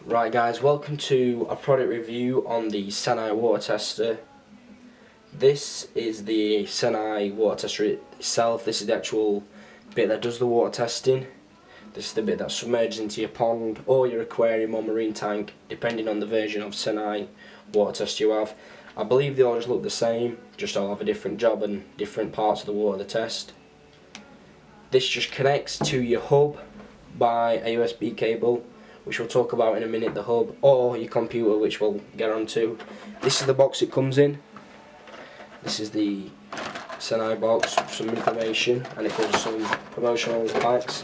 Right guys, welcome to a product review on the Seneye water tester. This is the Seneye water tester itself. This is the actual bit that does the water testing. This is the bit that submerges into your pond or your aquarium or marine tank, depending on the version of Seneye water tester you have. I believe they all just look the same, just all have a different job and different parts of the water they test. This just connects to your hub by a USB cable, which we'll talk about in a minute, the hub, or your computer, which we'll get onto. This is the box it comes in. This is the Seneye box with some information, and it comes with some promotional packs.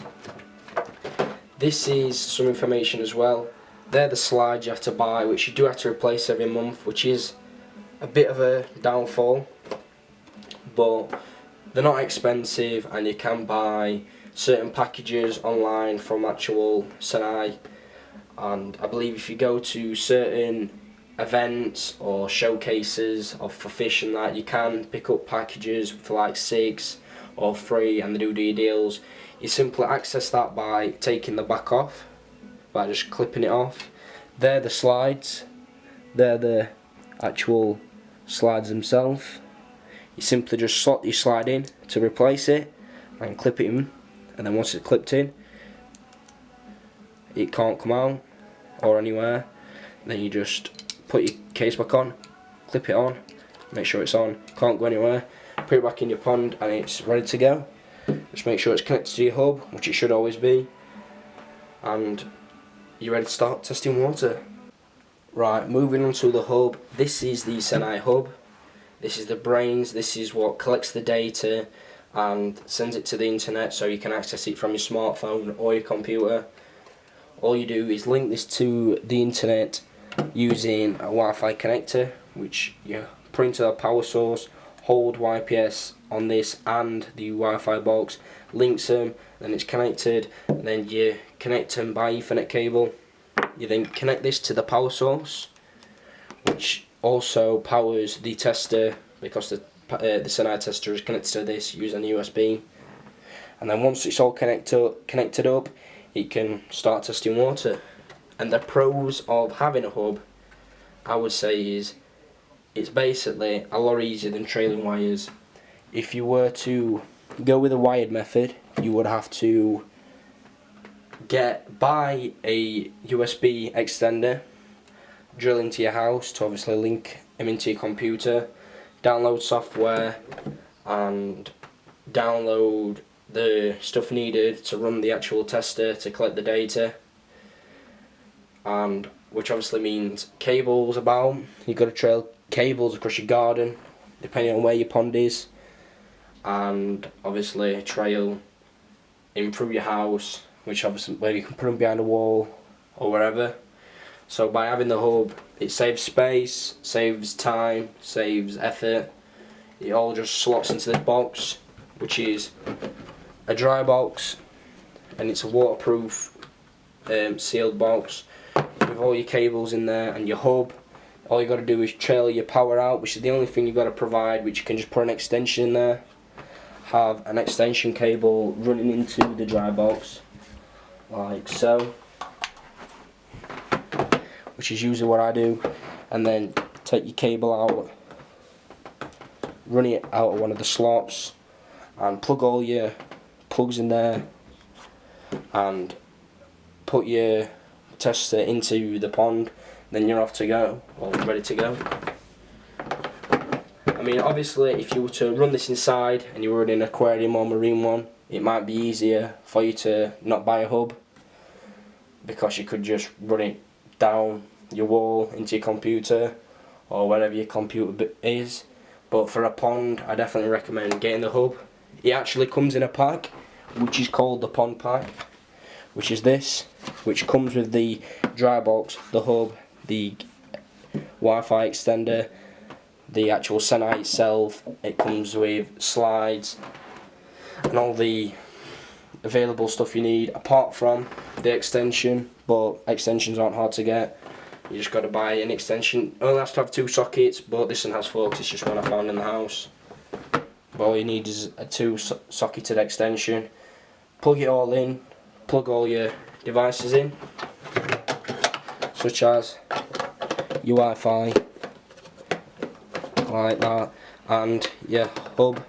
This is some information as well. They're the slides you have to buy, which you do have to replace every month, which is a bit of a downfall, but they're not expensive, and you can buy certain packages online from actual Seneye. And I believe if you go to certain events or showcases for fish and that, you can pick up packages for like £6 or free, and they do deals. You simply access that by taking the back off, by just clipping it off. They're the slides, they're the actual slides themselves. You simply just slot your slide in to replace it and clip it in, and then once it's clipped in, it can't come out or anywhere. Then you just put your case back on, clip it on, make sure it's on, can't go anywhere, put it back in your pond, and it's ready to go. Just make sure it's connected to your hub, which it should always be, and you're ready to start testing water. Right, moving on to the hub. This is the Seneye hub. This is the brains. This is what collects the data and sends it to the internet, so you can access it from your smartphone or your computer. All you do is link this to the internet using a Wi-Fi connector, which you put into a power source, hold YPS on this and the Wi-Fi box, links them, then it's connected, and then you connect them by Ethernet cable. You then connect this to the power source, which also powers the tester, because the Seneye tester is connected to this using a USB. And then once it's all connected up, it can start testing water. And the pros of having a hub, I would say, is it's basically a lot easier than trailing wires. If you were to go with a wired method, you would have to buy a USB extender, drill into your house to obviously link them into your computer, download software, and download the stuff needed to run the actual tester to collect the data, and which obviously means cables about. You've got to trail cables across your garden depending on where your pond is, and obviously trail in through your house, which obviously where you can put them behind a wall or wherever. So by having the hub, it saves space, saves time, saves effort. It all just slots into this box, which is a dry box, and it's a waterproof sealed box with all your cables in there and your hub. All you got to do is trail your power out, which is the only thing you've got to provide, which you can just put an extension in there, have an extension cable running into the dry box like so, which is usually what I do, and then take your cable out, run it out of one of the slots, and plug all your plugs in there, and put your tester into the pond. Then you're off to go, or ready to go. I mean, obviously if you were to run this inside and you were in an aquarium or marine one, it might be easier for you to not buy a hub, because you could just run it down your wall into your computer or wherever your computer is. But for a pond, I definitely recommend getting the hub. It actually comes in a pack, which is called the pond pack, which is this, which comes with the dry box, the hub, the Wi-Fi extender, the actual Seneye itself. It comes with slides and all the available stuff you need, apart from the extension, but extensions aren't hard to get. You just got to buy an extension. It only has to have 2 sockets, but this one has 4 because it's just one I found in the house. But all you need is a 2-socketed extension. Plug it all in, plug all your devices in, such as your Wi-Fi, like that, and your hub.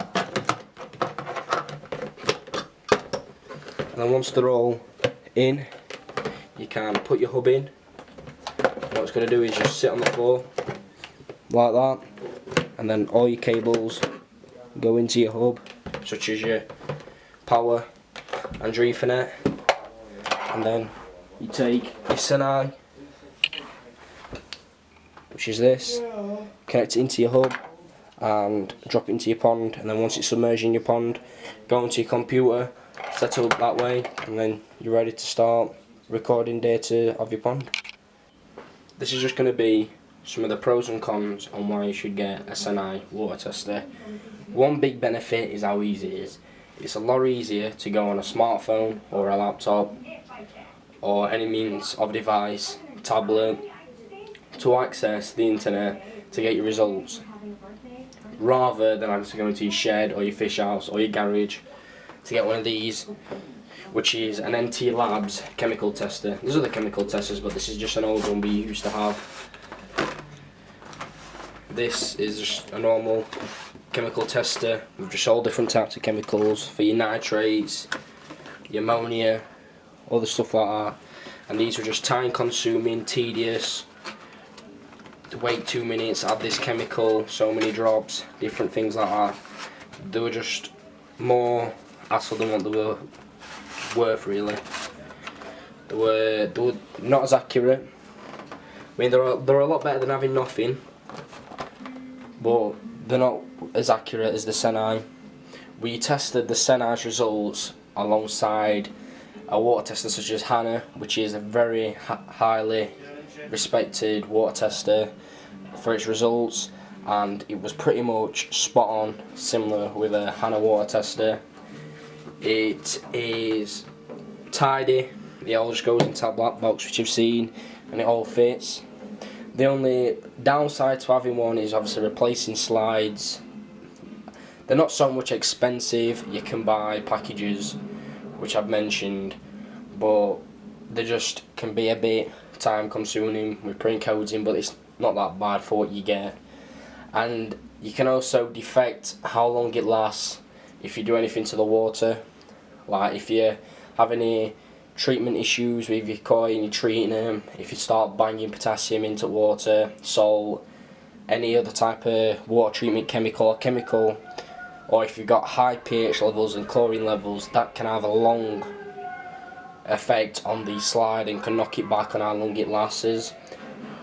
And then once they're all in, you can put your hub in. What it's going to do is just sit on the floor like that, and then all your cables go into your hub, such as your power and your Ethernet. And then you take your Seneye, which is this, connect it into your hub and drop it into your pond, and then once it's submerged in your pond, go into your computer, set it up that way, and then you're ready to start recording data of your pond. This is just going to be some of the pros and cons on why you should get a Seneye water tester. One big benefit is how easy it is. It's a lot easier to go on a smartphone or a laptop or any means of device, tablet, to access the internet to get your results, rather than having to go into your shed or your fish house or your garage to get one of these, which is an NT Labs chemical tester. There's other chemical testers, but this is just an old one we used to have. This is just a normal chemical tester with just all different types of chemicals for your nitrates, your ammonia, all the stuff like that. And these were just time consuming, tedious. To wait 2 minutes, add this chemical, so many drops, different things like that. They were just more hassle than what they were worth, really. They were not as accurate. I mean, they're a lot better than having nothing, but they're not as accurate as the Seneye. We tested the Seneye's results alongside a water tester such as Hannah, which is a very highly respected water tester for its results, and it was pretty much spot on, similar with a Hannah water tester. It is tidy, it all just goes into that black box which you've seen, and it all fits. The only downside to having one is obviously replacing slides. They're not so much expensive. You can buy packages, which I've mentioned, but they just can be a bit time consuming with putting codes in, but it's not that bad for what you get. And you can also defect how long it lasts if you do anything to the water. Like if you have any treatment issues with your koi and you're treating them, if you start banging potassium into water, salt, any other type of water treatment chemical, or if you've got high pH levels and chlorine levels, that can have a long effect on the slide and can knock it back on how long it lasts,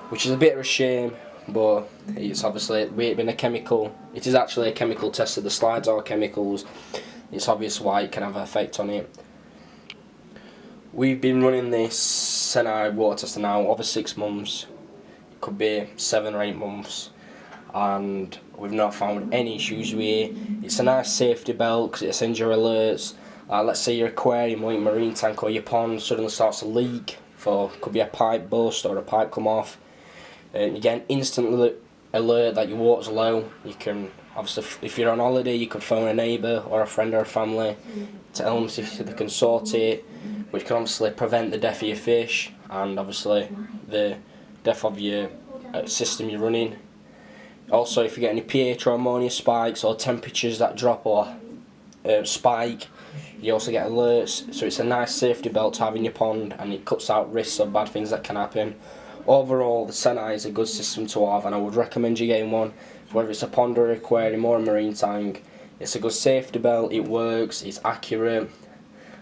which is a bit of a shame. But it's obviously, with it being a chemical, it is actually a chemical tester, the slides are chemicals, it's obvious why it can have an effect on it. We've been running this Seneye water tester now over 6 months, it could be 7 or 8 months, and we've not found any issues with it. It's a nice safety belt because it sends your alerts. Let's say your aquarium or your marine tank or your pond suddenly starts to leak, could be a pipe bust or a pipe come off. You get an instant alert that your water's low. You can, obviously, if you're on holiday, you could phone a neighbour or a friend or a family to tell them if they can sort it, which can obviously prevent the death of your fish and obviously the death of your system you're running. Also, if you get any pH or ammonia spikes or temperatures that drop or spike, you also get alerts. So it's a nice safety belt to have in your pond, and it cuts out risks of bad things that can happen. Overall, the Seneye is a good system to have, and I would recommend you getting one, whether it's a pond or aquarium or a marine tank. It's a good safety belt, it works, it's accurate,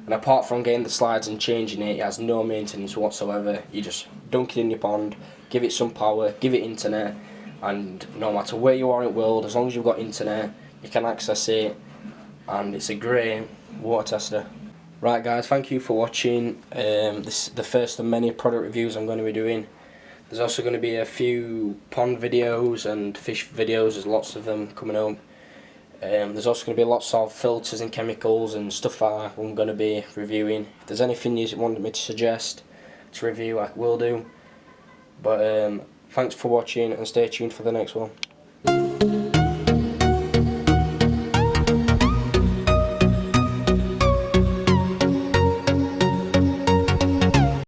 and apart from getting the slides and changing it, it has no maintenance whatsoever. You just dunk it in your pond, give it some power, give it internet, and no matter where you are in the world, as long as you've got internet, you can access it, and it's a great water tester. Right guys, thank you for watching. This is the first of many product reviews I'm going to be doing. There's also going to be a few pond videos and fish videos, there's lots of them coming up. There's also going to be lots of filters and chemicals and stuff that I'm going to be reviewing. If there's anything you want me to suggest to review, I will do. But thanks for watching and stay tuned for the next one.